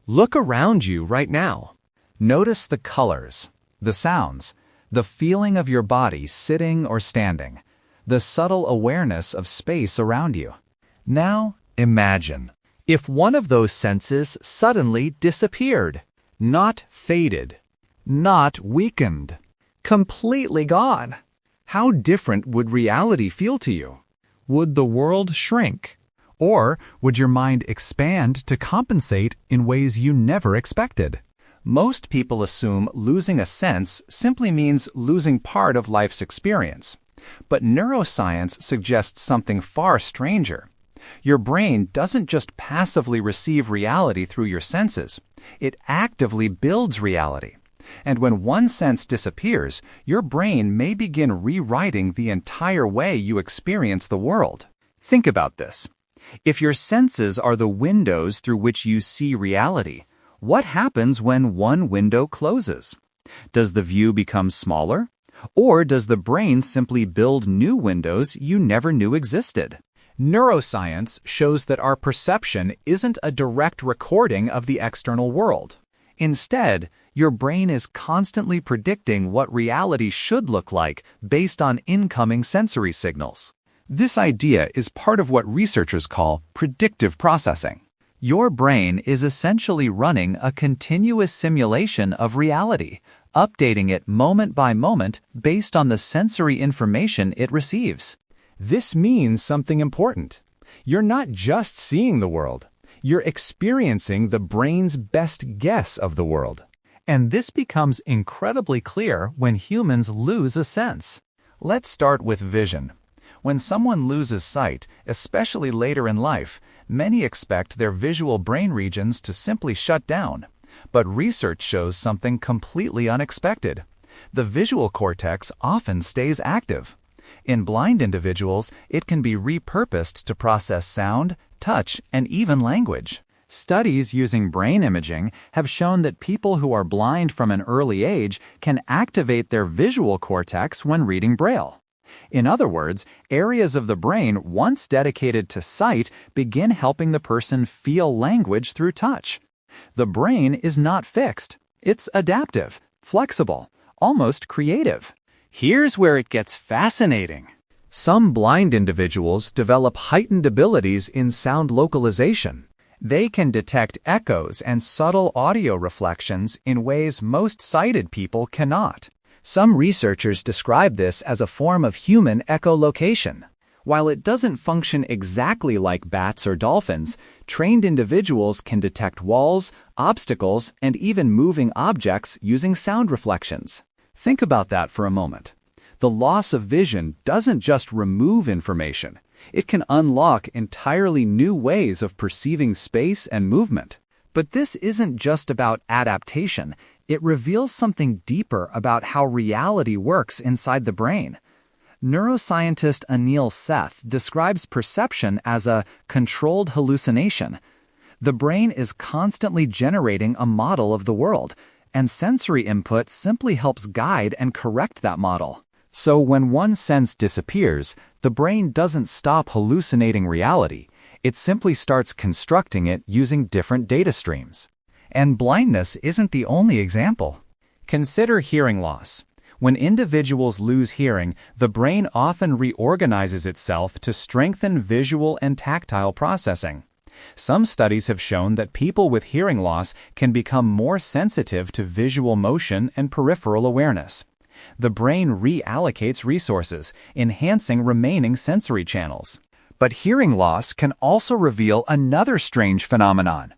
Look around you right now. Notice the colors, the sounds, the feeling of your body sitting or standing, the subtle awareness of space around you. Now, imagine if one of those senses suddenly disappeared, not faded, not weakened, completely gone. How different would reality feel to you? Would the world shrink? Or would your mind expand to compensate in ways you never expected? Most people assume losing a sense simply means losing part of life's experience. But neuroscience suggests something far stranger. Your brain doesn't just passively receive reality through your senses. It actively builds reality. And when one sense disappears, your brain may begin rewriting the entire way you experience the world. Think about this. If your senses are the windows through which you see reality, what happens when one window closes? Does the view become smaller? Or does the brain simply build new windows you never knew existed? Neuroscience shows that our perception isn't a direct recording of the external world. Instead, your brain is constantly predicting what reality should look like based on incoming sensory signals. This idea is part of what researchers call predictive processing. Your brain is essentially running a continuous simulation of reality, updating it moment by moment based on the sensory information it receives. This means something important. You're not just seeing the world. You're experiencing the brain's best guess of the world. And this becomes incredibly clear when humans lose a sense. Let's start with vision. When someone loses sight, especially later in life, many expect their visual brain regions to simply shut down. But research shows something completely unexpected. The visual cortex often stays active. In blind individuals, it can be repurposed to process sound, touch, and even language. Studies using brain imaging have shown that people who are blind from an early age can activate their visual cortex when reading Braille. In other words, areas of the brain once dedicated to sight begin helping the person feel language through touch. The brain is not fixed. It's adaptive, flexible, almost creative. Here's where it gets fascinating. Some blind individuals develop heightened abilities in sound localization. They can detect echoes and subtle audio reflections in ways most sighted people cannot. Some researchers describe this as a form of human echolocation. While it doesn't function exactly like bats or dolphins, trained individuals can detect walls, obstacles, and even moving objects using sound reflections. Think about that for a moment. The loss of vision doesn't just remove information. It can unlock entirely new ways of perceiving space and movement. But this isn't just about adaptation. It reveals something deeper about how reality works inside the brain. Neuroscientist Anil Seth describes perception as a controlled hallucination. The brain is constantly generating a model of the world, and sensory input simply helps guide and correct that model. So when one sense disappears, the brain doesn't stop hallucinating reality. It simply starts constructing it using different data streams. And blindness isn't the only example. Consider hearing loss. When individuals lose hearing, the brain often reorganizes itself to strengthen visual and tactile processing. Some studies have shown that people with hearing loss can become more sensitive to visual motion and peripheral awareness. The brain reallocates resources, enhancing remaining sensory channels. But hearing loss can also reveal another strange phenomenon.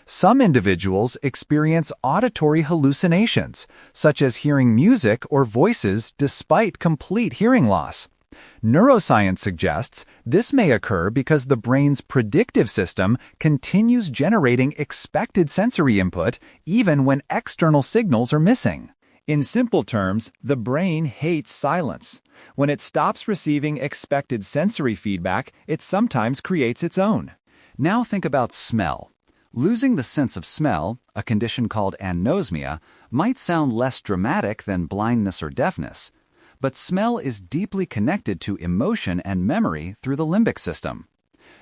Some individuals experience auditory hallucinations, such as hearing music or voices despite complete hearing loss. Neuroscience suggests this may occur because the brain's predictive system continues generating expected sensory input even when external signals are missing. In simple terms, the brain hates silence. When it stops receiving expected sensory feedback, it sometimes creates its own. Now think about smell. Losing the sense of smell, a condition called anosmia, might sound less dramatic than blindness or deafness. But smell is deeply connected to emotion and memory through the limbic system.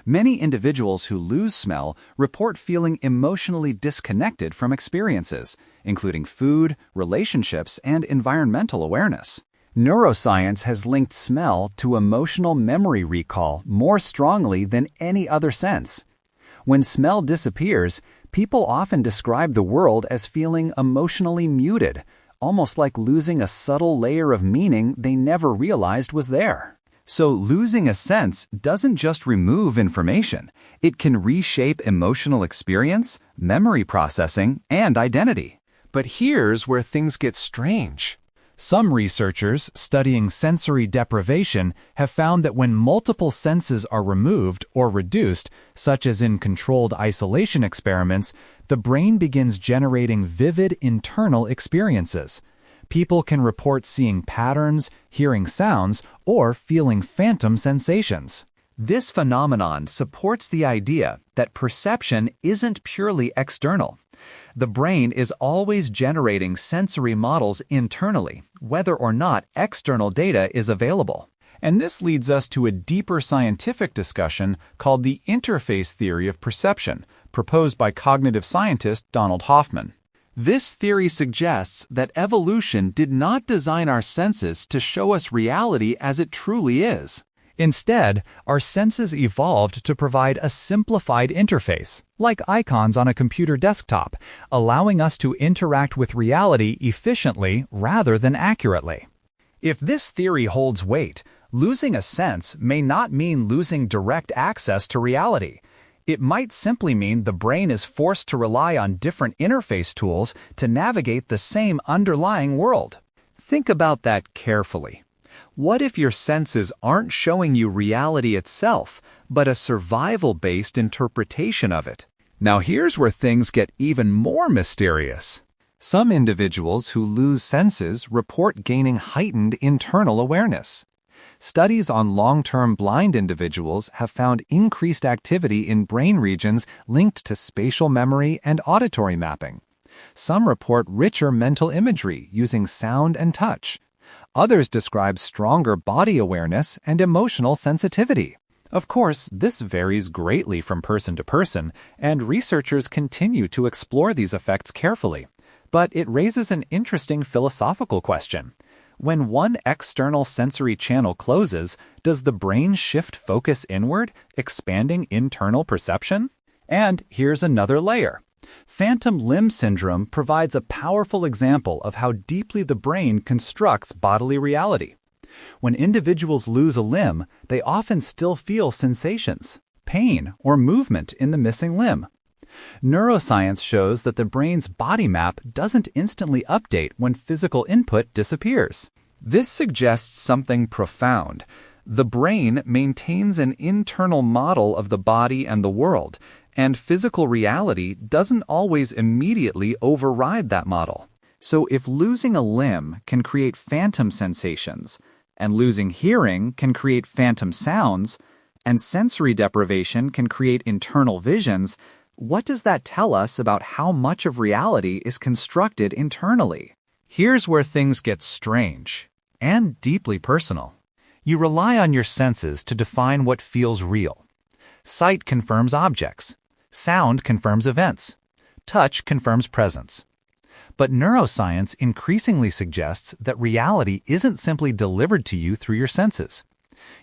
Many individuals who lose smell report feeling emotionally disconnected from experiences, including food, relationships, and environmental awareness. Neuroscience has linked smell to emotional memory recall more strongly than any other sense. When smell disappears, people often describe the world as feeling emotionally muted, almost like losing a subtle layer of meaning they never realized was there. So losing a sense doesn't just remove information. It can reshape emotional experience, memory processing, and identity. But here's where things get strange. Some researchers studying sensory deprivation have found that when multiple senses are removed or reduced, such as in controlled isolation experiments, the brain begins generating vivid internal experiences. People can report seeing patterns, hearing sounds, or feeling phantom sensations. This phenomenon supports the idea that perception isn't purely external. The brain is always generating sensory models internally, whether or not external data is available. And this leads us to a deeper scientific discussion called the interface theory of perception, proposed by cognitive scientist Donald Hoffman. This theory suggests that evolution did not design our senses to show us reality as it truly is. Instead, our senses evolved to provide a simplified interface, like icons on a computer desktop, allowing us to interact with reality efficiently rather than accurately. If this theory holds weight, losing a sense may not mean losing direct access to reality. It might simply mean the brain is forced to rely on different interface tools to navigate the same underlying world. Think about that carefully. What if your senses aren't showing you reality itself, but a survival-based interpretation of it? Now here's where things get even more mysterious. Some individuals who lose senses report gaining heightened internal awareness. Studies on long-term blind individuals have found increased activity in brain regions linked to spatial memory and auditory mapping. Some report richer mental imagery using sound and touch. Others describe stronger body awareness and emotional sensitivity. Of course, this varies greatly from person to person, and researchers continue to explore these effects carefully. But it raises an interesting philosophical question. When one external sensory channel closes, does the brain shift focus inward, expanding internal perception? And here's another layer. Phantom limb syndrome provides a powerful example of how deeply the brain constructs bodily reality. When individuals lose a limb, they often still feel sensations, pain, or movement in the missing limb. Neuroscience shows that the brain's body map doesn't instantly update when physical input disappears. This suggests something profound. The brain maintains an internal model of the body and the world, and physical reality doesn't always immediately override that model. So if losing a limb can create phantom sensations, and losing hearing can create phantom sounds, and sensory deprivation can create internal visions, what does that tell us about how much of reality is constructed internally? Here's where things get strange and deeply personal. You rely on your senses to define what feels real. Sight confirms objects. Sound confirms events. Touch confirms presence. But neuroscience increasingly suggests that reality isn't simply delivered to you through your senses.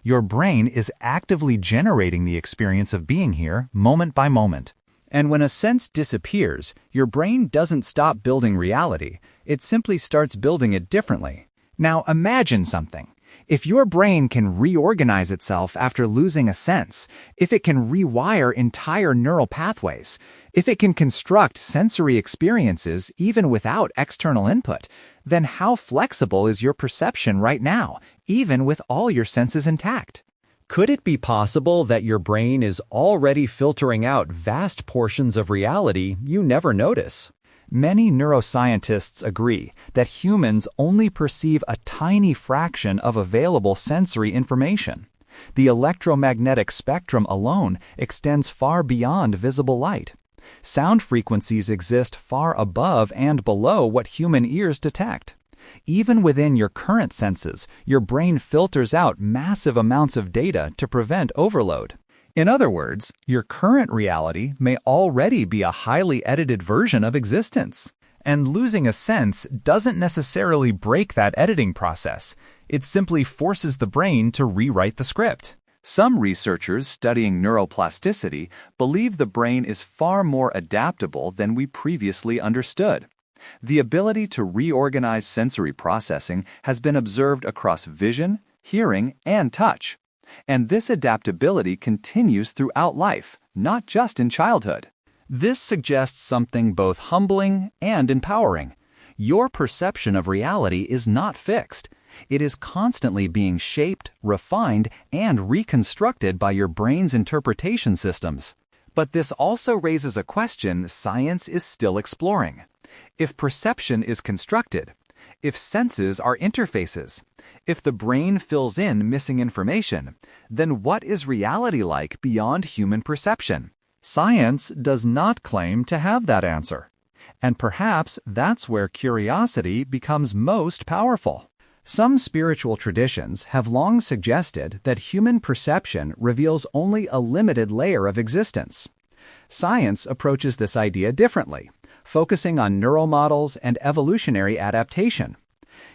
Your brain is actively generating the experience of being here moment by moment. And when a sense disappears, your brain doesn't stop building reality, it simply starts building it differently. Now imagine something. If your brain can reorganize itself after losing a sense, if it can rewire entire neural pathways, if it can construct sensory experiences even without external input, then how flexible is your perception right now, even with all your senses intact? Could it be possible that your brain is already filtering out vast portions of reality you never notice? Many neuroscientists agree that humans only perceive a tiny fraction of available sensory information. The electromagnetic spectrum alone extends far beyond visible light. Sound frequencies exist far above and below what human ears detect. Even within your current senses, your brain filters out massive amounts of data to prevent overload. In other words, your current reality may already be a highly edited version of existence. And losing a sense doesn't necessarily break that editing process. It simply forces the brain to rewrite the script. Some researchers studying neuroplasticity believe the brain is far more adaptable than we previously understood. The ability to reorganize sensory processing has been observed across vision, hearing, and touch. And this adaptability continues throughout life, not just in childhood. This suggests something both humbling and empowering. Your perception of reality is not fixed. It is constantly being shaped, refined, and reconstructed by your brain's interpretation systems. But this also raises a question science is still exploring. If perception is constructed, if senses are interfaces, if the brain fills in missing information, then what is reality like beyond human perception? Science does not claim to have that answer. And perhaps that's where curiosity becomes most powerful. Some spiritual traditions have long suggested that human perception reveals only a limited layer of existence. Science approaches this idea differently, focusing on neural models and evolutionary adaptation.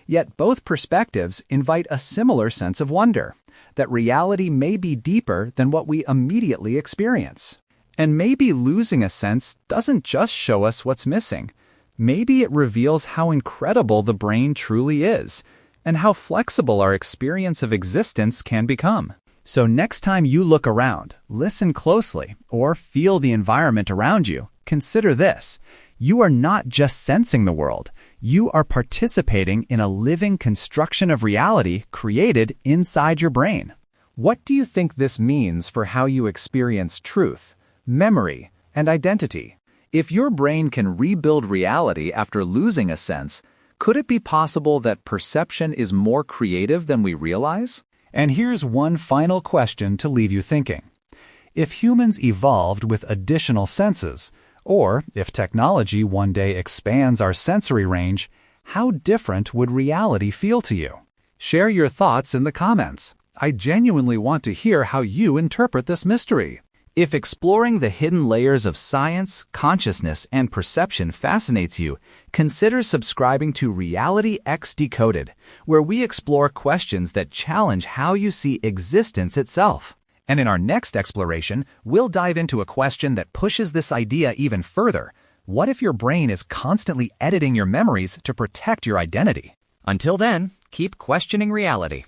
Yet both perspectives invite a similar sense of wonder, that reality may be deeper than what we immediately experience. And maybe losing a sense doesn't just show us what's missing. Maybe it reveals how incredible the brain truly is, and how flexible our experience of existence can become. So next time you look around, listen closely, or feel the environment around you, consider this. You are not just sensing the world. You are participating in a living construction of reality created inside your brain. What do you think this means for how you experience truth, memory, and identity? If your brain can rebuild reality after losing a sense, could it be possible that perception is more creative than we realize? And here's one final question to leave you thinking. If humans evolved with additional senses, or if technology one day expands our sensory range, how different would reality feel to you? Share your thoughts in the comments. I genuinely want to hear how you interpret this mystery. If exploring the hidden layers of science, consciousness, and perception fascinates you, consider subscribing to Reality X Decoded, where we explore questions that challenge how you see existence itself. And in our next exploration, we'll dive into a question that pushes this idea even further. What if your brain is constantly editing your memories to protect your identity? Until then, keep questioning reality.